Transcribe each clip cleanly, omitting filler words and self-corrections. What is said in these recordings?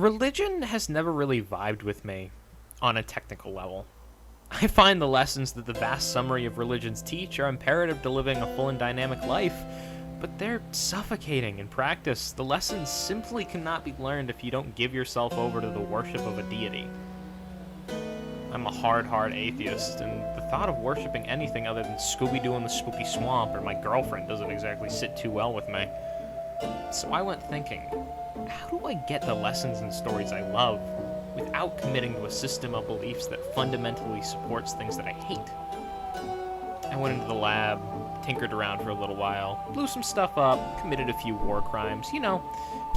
Religion has never really vibed with me on a technical level. I find the lessons that the vast summary of religions teach are imperative to living a full and dynamic life, but they're suffocating in practice. The lessons simply cannot be learned if you don't give yourself over to the worship of a deity. I'm a hard atheist, and the thought of worshiping anything other than Scooby-Doo in the Spooky Swamp or my girlfriend doesn't exactly sit too well with me. So I went thinking, how do I get the lessons and stories I love without committing to a system of beliefs that fundamentally supports things that I hate? I went into the lab, tinkered around for a little while, blew some stuff up, committed a few war crimes,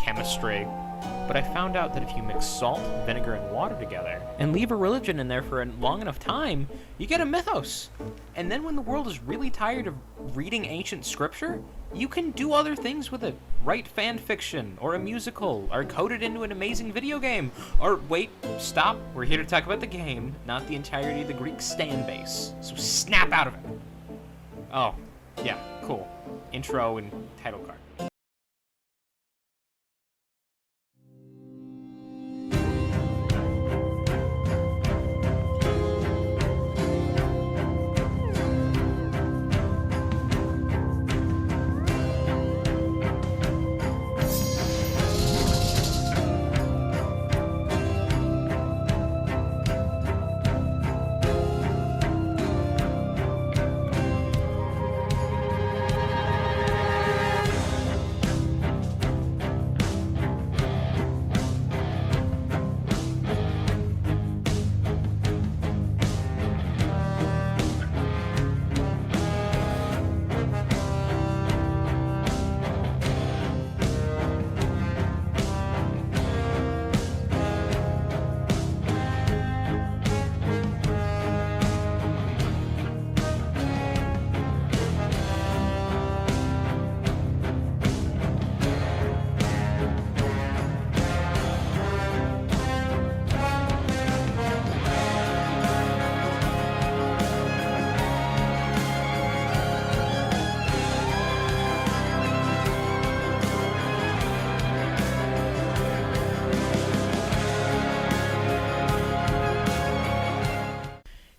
chemistry. But I found out that if you mix salt, vinegar, and water together, and leave a religion in there for a long enough time, you get a mythos. And then when the world is really tired of reading ancient scripture, you can do other things with it. Write fan fiction, or a musical, or code it into an amazing video game. Or wait, stop, we're here to talk about the game, not the entirety of the Greek stand base. So snap out of it. Oh, yeah, cool. Intro and title card.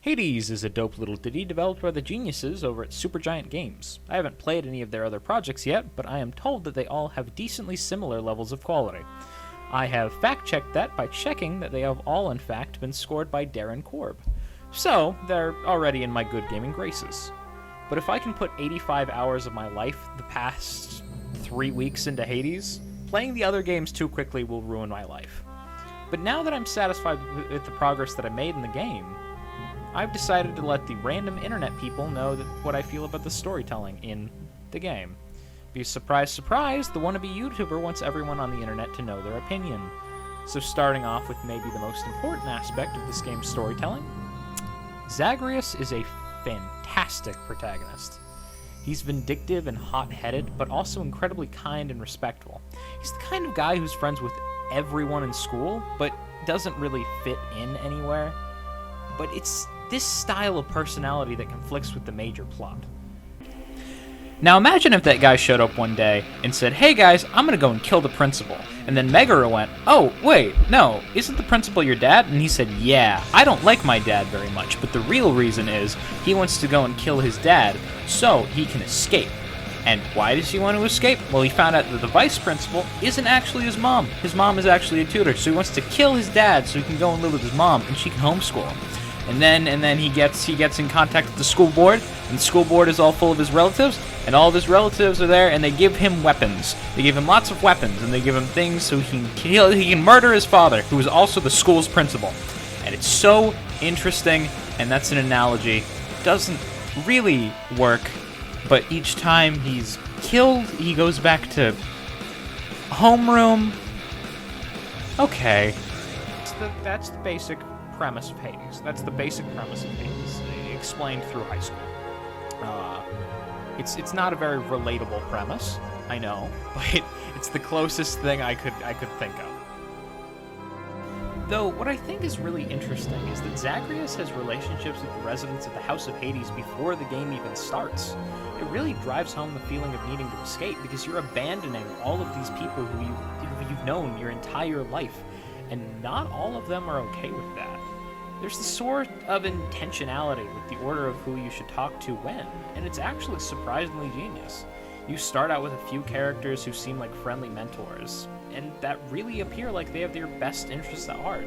Hades is a dope little ditty developed by the geniuses over at Supergiant Games. I haven't played any of their other projects yet, but I am told that they all have decently similar levels of quality. I have fact-checked that by checking that they have all in fact been scored by Darren Korb. So, they're already in my good gaming graces. But if I can put 85 hours of my life the past 3 weeks into Hades, playing the other games too quickly will ruin my life. But now that I'm satisfied with the progress that I made in the game, I've decided to let the random internet people know what I feel about the storytelling in the game. Because surprise, surprise, the wannabe YouTuber wants everyone on the internet to know their opinion. So starting off with maybe the most important aspect of this game's storytelling, Zagreus is a fantastic protagonist. He's vindictive and hot-headed, but also incredibly kind and respectful. He's the kind of guy who's friends with everyone in school, but doesn't really fit in anywhere. But it's this style of personality that conflicts with the major plot. Now imagine if that guy showed up one day and said, "Hey guys, I'm gonna go and kill the principal." And then Megara went, "Oh, wait, no, isn't the principal your dad?" And he said, "Yeah, I don't like my dad very much, but the real reason is he wants to go and kill his dad so he can escape." And why does he want to escape? Well, he found out that the vice principal isn't actually his mom. His mom is actually a tutor, so he wants to kill his dad so he can go and live with his mom and she can homeschool him. And then he gets in contact with the school board, and the school board is all full of his relatives, and all of his relatives are there, and they give him weapons. They give him lots of weapons, and they give him things so he can murder his father, who is also the school's principal. And it's so interesting, and that's an analogy. It doesn't really work, but each time he's killed, he goes back to homeroom. Okay. That's the basic premise of Hades. That's the basic premise of Hades, explained through high school. It's not a very relatable premise, I know, but it's the closest thing I could think of. Though, what I think is really interesting is that Zagreus has relationships with the residents of the House of Hades before the game even starts. It really drives home the feeling of needing to escape, because you're abandoning all of these people who you've known your entire life. and not all of them are okay with that. There's the sort of intentionality with the order of who you should talk to when, and it's actually surprisingly genius. You start out with a few characters who seem like friendly mentors, and that really appear like they have your best interests at heart.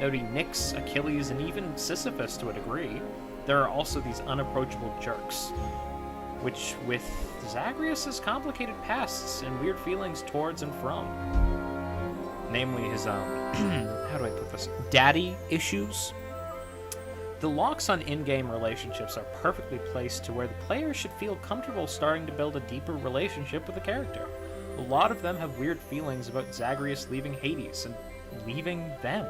Noting Nyx, Achilles, and even Sisyphus to a degree, there are also these unapproachable jerks, which with Zagreus' complicated pasts and weird feelings towards and from. Namely his, how do I put this? Daddy issues. The locks on in-game relationships are perfectly placed to where the player should feel comfortable starting to build a deeper relationship with the character. A lot of them have weird feelings about Zagreus leaving Hades and leaving them.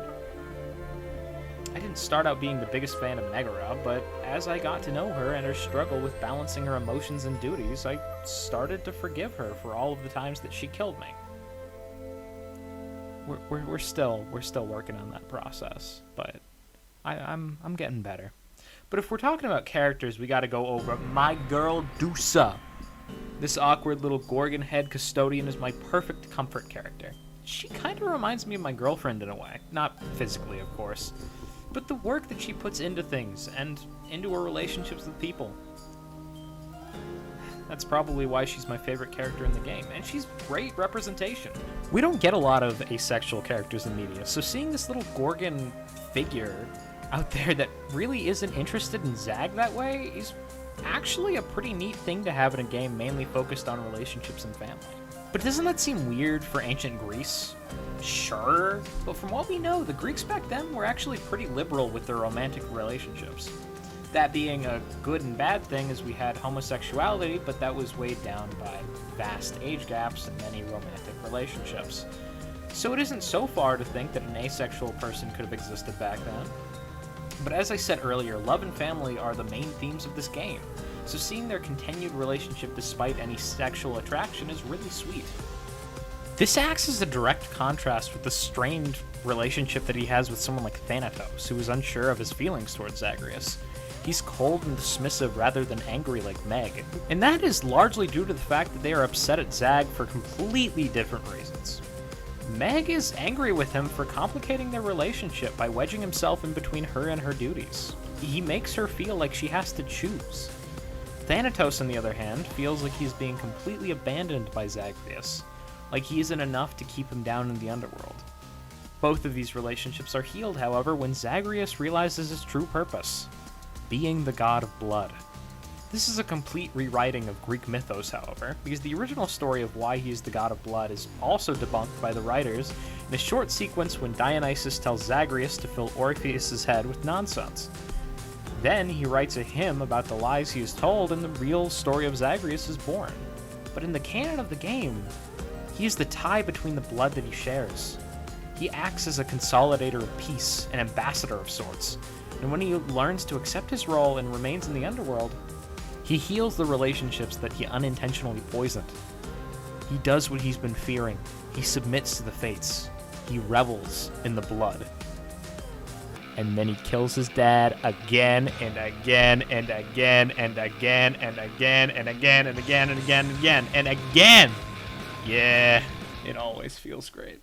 I didn't start out being the biggest fan of Megara, but as I got to know her and her struggle with balancing her emotions and duties, I started to forgive her for all of the times that she killed me. We're still working on that process, but I'm getting better. But if we're talking about characters, we got to go over my girl Dusa. This awkward little Gorgon head custodian is my perfect comfort character. She kind of reminds me of my girlfriend in a way, not physically, of course, but the work that she puts into things and into her relationships with people. That's probably why she's my favorite character in the game, and she's great representation. We don't get a lot of asexual characters in media, so seeing this little Gorgon figure out there that really isn't interested in Zag that way is actually a pretty neat thing to have in a game mainly focused on relationships and family. But doesn't that seem weird for ancient Greece? Sure, but from what we know, the Greeks back then were actually pretty liberal with their romantic relationships. That being a good and bad thing, as we had homosexuality, but that was weighed down by vast age gaps and many romantic relationships. So it isn't so far to think that an asexual person could have existed back then. But as I said earlier, love and family are the main themes of this game, so seeing their continued relationship despite any sexual attraction is really sweet. This acts as a direct contrast with the strained relationship that he has with someone like Thanatos, who is unsure of his feelings towards Zagreus. He's cold and dismissive rather than angry like Meg, and that is largely due to the fact that they are upset at Zag for completely different reasons. Meg is angry with him for complicating their relationship by wedging himself in between her and her duties. He makes her feel like she has to choose. Thanatos, on the other hand, feels like he's being completely abandoned by Zagreus, like he isn't enough to keep him down in the underworld. Both of these relationships are healed, however, when Zagreus realizes his true purpose: being the god of blood. This is a complete rewriting of Greek mythos, however, because the original story of why he is the god of blood is also debunked by the writers in a short sequence when Dionysus tells Zagreus to fill Orpheus' head with nonsense. Then he writes a hymn about the lies he is told, and the real story of Zagreus is born. But in the canon of the game, he is the tie between the blood that he shares. He acts as a consolidator of peace, an ambassador of sorts, and when he learns to accept his role and remains in the underworld, he heals the relationships that he unintentionally poisoned. He does what he's been fearing. He submits to the fates. He revels in the blood. And then he kills his dad again and again and again and again and again and again and again and again and again and again. Yeah, it always feels great.